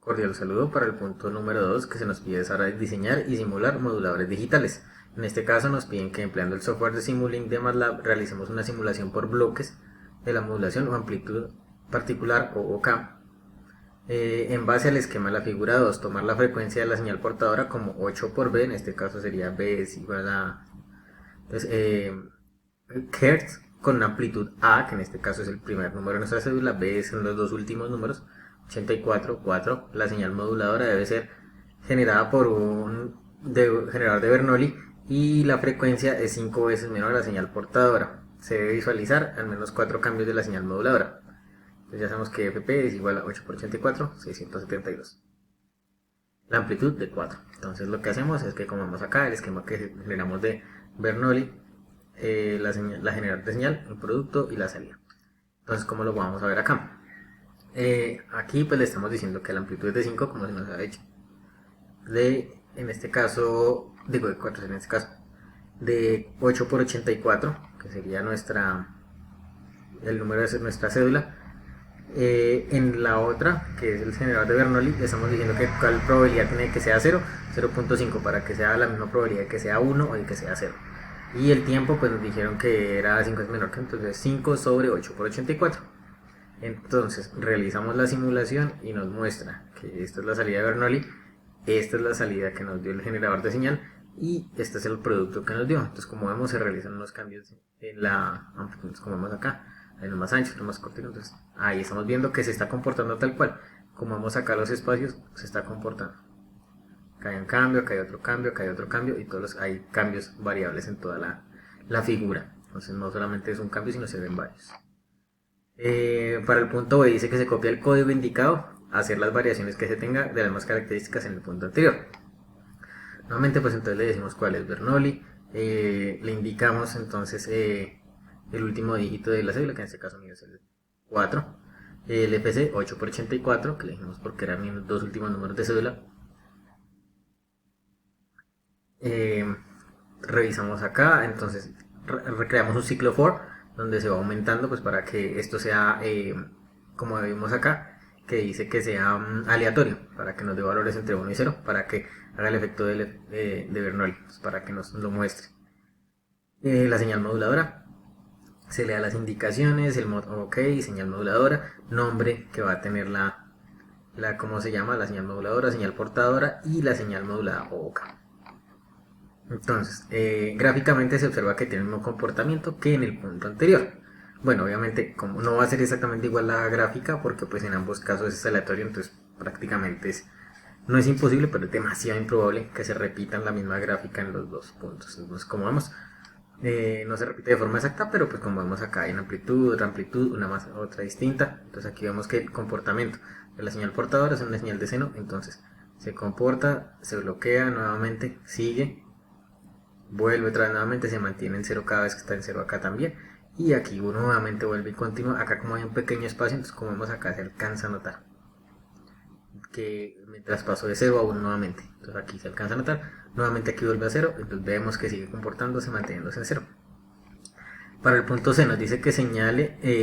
Cordial saludo para el punto número 2 que se nos pide es ahora diseñar y simular moduladores digitales. En este caso nos piden que empleando el software de Simulink de MATLAB realicemos una simulación por bloques de la modulación o amplitud particular o OK. En base al esquema de la figura 2, tomar la frecuencia de la señal portadora como 8 por B, en este caso sería B es igual a entonces, Hertz con una amplitud A, que en este caso es el primer número de nuestra cédula, B son los dos últimos números, 84, 4. La señal moduladora debe ser generada por un generador de Bernoulli y la frecuencia es 5 veces menor a la señal portadora. Se debe visualizar al menos 4 cambios de la señal moduladora. Entonces ya sabemos que FP es igual a 8 por 84, 672. La amplitud de 4. Entonces lo que hacemos es que, como vemos acá, el esquema que generamos de Bernoulli, la generador de señal, el producto y la salida. Entonces, ¿cómo lo vamos a ver acá? Aquí pues le estamos diciendo que la amplitud es de 5, como se nos ha dicho. En este caso, digo de 4 en este caso, de 8 por 84, que sería el número de nuestra cédula. En la otra, que es el generador de Bernoulli, le estamos diciendo que cuál probabilidad tiene que sea 0, 0.5 para que sea la misma probabilidad que sea 1 o de que sea 0. Y el tiempo, pues nos dijeron que era 5 es menor que, entonces 5 sobre 8 por 84. Entonces realizamos la simulación y nos muestra que esta es la salida de Bernoulli, esta es la salida que nos dio el generador de señal y este es el producto que nos dio. Entonces, como vemos, se realizan unos cambios en la amplitud, como vemos acá. Hay uno más ancho, uno más cortito. Entonces ahí estamos viendo que se está comportando tal cual. Como vemos acá los espacios, se está comportando. Acá hay un cambio, acá hay otro cambio, acá hay otro cambio y hay cambios variables en toda la figura. Entonces no solamente es un cambio, sino se ven varios. Para el punto B dice que se copia el código indicado, hacer las variaciones que se tenga de las más características en el punto anterior. Nuevamente, pues entonces le decimos cuál es Bernoulli, le indicamos entonces el último dígito de la cédula, que en este caso mío es el 4, el FC 8 por 84, que le dijimos porque eran mis dos últimos números de cédula. Revisamos acá, entonces recreamos un ciclo for donde se va aumentando, pues para que esto sea como vimos acá, que dice que sea aleatorio, para que nos dé valores entre 1 y 0, para que haga el efecto de Bernoulli, pues para que nos lo muestre. La señal moduladora, se le da las indicaciones, el mod OK, señal moduladora, nombre que va a tener ¿cómo se llama? La señal moduladora, señal portadora y la señal modulada OK. Entonces, gráficamente se observa que tiene el mismo comportamiento que en el punto anterior. Bueno, obviamente como no va a ser exactamente igual la gráfica, porque pues en ambos casos es aleatorio, entonces prácticamente no es imposible, pero es demasiado improbable que se repitan la misma gráfica en los dos puntos. Entonces, como vemos, no se repite de forma exacta, pero pues como vemos acá hay una amplitud, otra amplitud, una más, otra distinta. Entonces aquí vemos que el comportamiento de la señal portadora es una señal de seno, entonces se comporta, se bloquea nuevamente, sigue, vuelve otra vez nuevamente, se mantiene en 0 cada vez que está en 0 acá también, y aquí uno nuevamente vuelve y continúa. Acá, como hay un pequeño espacio, entonces como vemos acá se alcanza a notar que mientras pasó de 0 a 1 nuevamente, entonces aquí se alcanza a notar, nuevamente aquí vuelve a 0, entonces vemos que sigue comportándose, manteniéndose en 0. Para el punto C nos dice que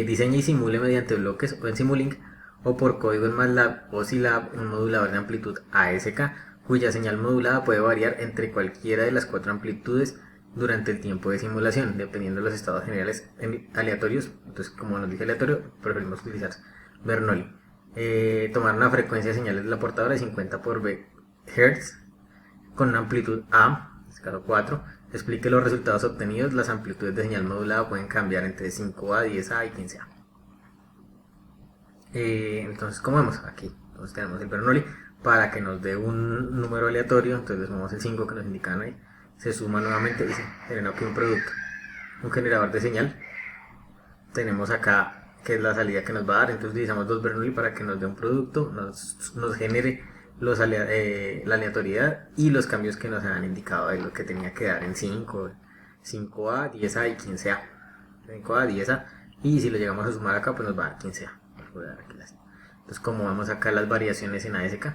diseñe y simule mediante bloques o en Simulink o por código en MATLAB o SILAB un modulador de amplitud ASK cuya señal modulada puede variar entre cualquiera de las 4 amplitudes durante el tiempo de simulación, dependiendo de los estados generales aleatorios. Entonces, como nos dice aleatorio, preferimos utilizar Bernoulli. Tomar una frecuencia de señales de la portadora de 50 por Hz con una amplitud A, en este caso 4. Explique los resultados obtenidos. Las amplitudes de señal modulada pueden cambiar entre 5A, 10A y 15A. Entonces, como vemos aquí, entonces tenemos el Bernoulli para que nos dé un número aleatorio. Entonces le sumamos el 5 que nos indican ahí, se suma nuevamente y se genera aquí un producto, un generador de señal. Tenemos acá que es la salida que nos va a dar, entonces utilizamos 2 Bernoulli para que nos dé un producto, nos genere la aleatoriedad y los cambios que nos han indicado de lo que tenía que dar en 5, 5A, 10A y 15A. 5A, 10A, y si lo llegamos a sumar acá, pues nos va a dar 15A. Entonces, como vemos acá las variaciones en ASK,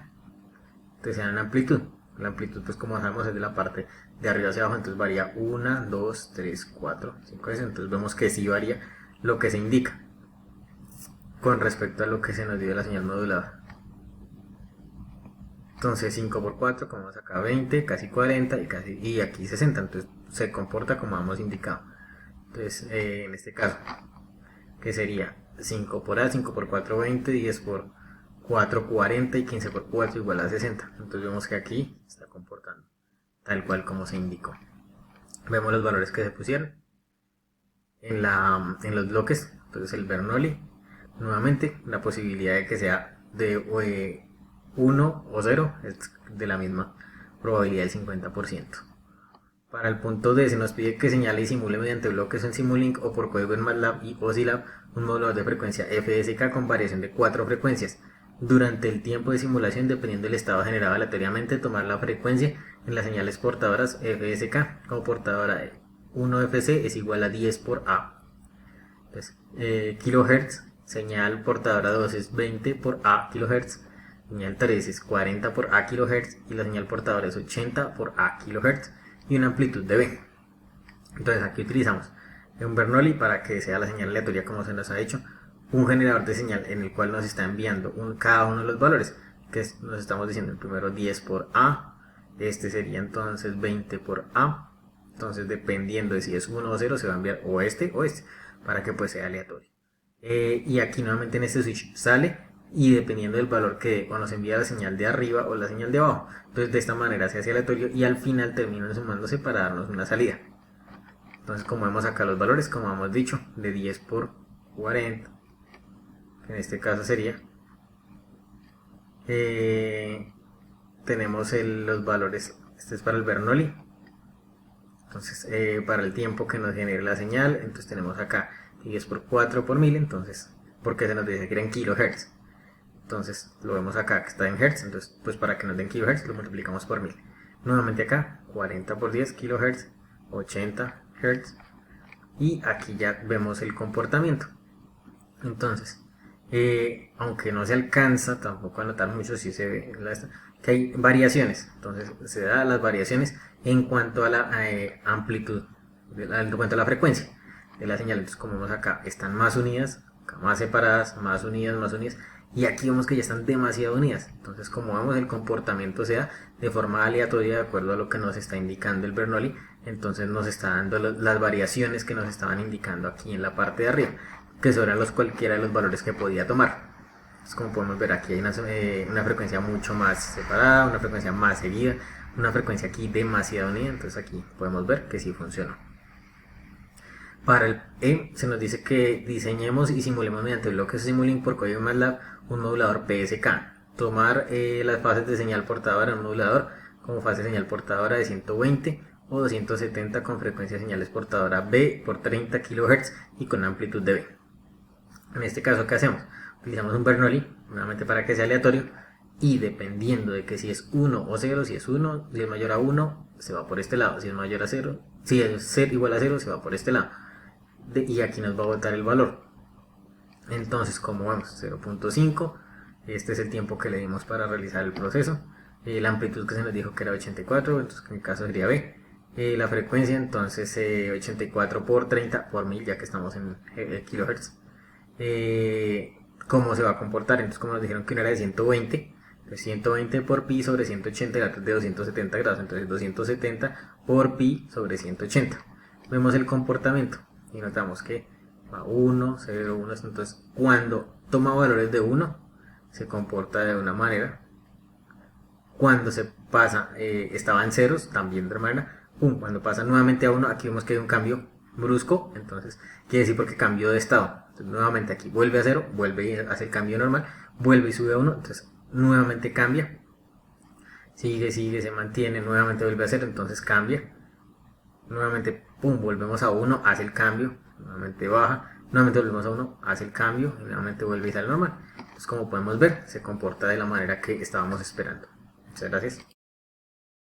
entonces se dan amplitud. La amplitud, pues como sabemos, es de la parte de arriba hacia abajo, entonces varía 1, 2, 3, 4, 5 veces. Entonces vemos que sí varía lo que se indica con respecto a lo que se nos dio de la señal modulada. Entonces 5 por 4, como vemos acá 20, casi 40 y aquí 60, entonces se comporta como hemos indicado. Entonces en este caso, que sería 5 por A, 5 por 4, 20, 10 por 4, 40 y 15 por 4 igual a 60. Entonces vemos que aquí está comportando tal cual como se indicó. Vemos los valores que se pusieron en los bloques. Entonces el Bernoulli, nuevamente la posibilidad de que sea de 1 o 0 es de la misma probabilidad del 50%. Para el punto D se nos pide que señale y simule mediante bloques en Simulink o por código en MATLAB y OSILAB un modulador de frecuencia FSK con variación de 4 frecuencias. Durante el tiempo de simulación, dependiendo del estado generado aleatoriamente, tomar la frecuencia en las señales portadoras FSK. Como portadora 1FC es igual a 10 por A. Entonces, kilohertz, señal portadora 2 es 20 por A kilohertz, señal 3 es 40 por A kilohertz y la señal portadora es 80 por A kilohertz y una amplitud de B. Entonces aquí utilizamos un Bernoulli para que sea la señal aleatoria como se nos ha dicho, un generador de señal en el cual nos está enviando cada uno de los valores, que nos estamos diciendo el primero 10 por A, este sería entonces 20 por A, entonces dependiendo de si es 1 o 0 se va a enviar o este, para que pues sea aleatorio. Y aquí nuevamente en este switch sale y dependiendo del valor que o nos envía la señal de arriba o la señal de abajo, entonces de esta manera se hace aleatorio y al final terminan sumándose para darnos una salida. Entonces como vemos acá los valores, como hemos dicho, de 10 por 40, que en este caso sería, tenemos los valores, este es para el Bernoulli, entonces para el tiempo que nos genere la señal, entonces tenemos acá 10 por 4 por 1000, entonces, porque se nos dice que era en kilohertz, entonces lo vemos acá que está en hertz, entonces pues para que nos den kilohertz lo multiplicamos por 1000. Nuevamente acá, 40 por 10 kilohertz, 80 hertz, y aquí ya vemos el comportamiento. Entonces, aunque no se alcanza tampoco a notar mucho, si se ve que hay variaciones, entonces se dan las variaciones en cuanto a la amplitud, en cuanto a la frecuencia de la señal. Entonces como vemos acá, están más unidas, acá más separadas, más unidas, y aquí vemos que ya están demasiado unidas. Entonces como vemos, el comportamiento se da de forma aleatoria de acuerdo a lo que nos está indicando el Bernoulli, entonces nos está dando las variaciones que nos estaban indicando aquí en la parte de arriba, que son cualquiera de los valores que podía tomar. Entonces como podemos ver, aquí hay una frecuencia mucho más separada, una frecuencia más seguida, una frecuencia aquí demasiado unida, entonces aquí podemos ver que sí funcionó. Para el E se nos dice que diseñemos y simulemos mediante bloques Simulink por código MATLAB un modulador PSK. Tomar las fases de señal portadora en un modulador como fase de señal portadora de 120 o 270 con frecuencia de señales portadora B por 30 kHz y con amplitud de B. En este caso, ¿qué hacemos? Utilizamos un Bernoulli, nuevamente para que sea aleatorio, y dependiendo de que si es 1 o 0, si es mayor a 1, se va por este lado, si es mayor a 0, si es igual a 0, se va por este lado. Y aquí nos va a botar el valor. Entonces, como vemos, 0.5, este es el tiempo que le dimos para realizar el proceso. La amplitud que se nos dijo que era 84, entonces en mi caso sería B. La frecuencia, entonces 84 por 30 por 1000, ya que estamos en kilohertz. ¿Cómo se va a comportar? Entonces, como nos dijeron que una era de 120, entonces 120 por pi sobre 180 grados de 270 grados, entonces 270 por pi sobre 180. Vemos el comportamiento y notamos que va 1, 0, 1, entonces cuando toma valores de 1 se comporta de una manera, cuando se pasa, estaba en ceros, también de manera, cuando pasa nuevamente a 1, aquí vemos que hay un cambio brusco, entonces quiere decir porque cambió de estado. Entonces, nuevamente aquí vuelve a 0, vuelve y hace el cambio normal, vuelve y sube a 1, entonces nuevamente cambia, sigue, se mantiene, nuevamente vuelve a 0, entonces cambia, nuevamente volvemos a 1, hace el cambio, nuevamente baja, nuevamente volvemos a 1, hace el cambio y nuevamente vuelve y sale normal. Entonces, como podemos ver, se comporta de la manera que estábamos esperando. Muchas gracias.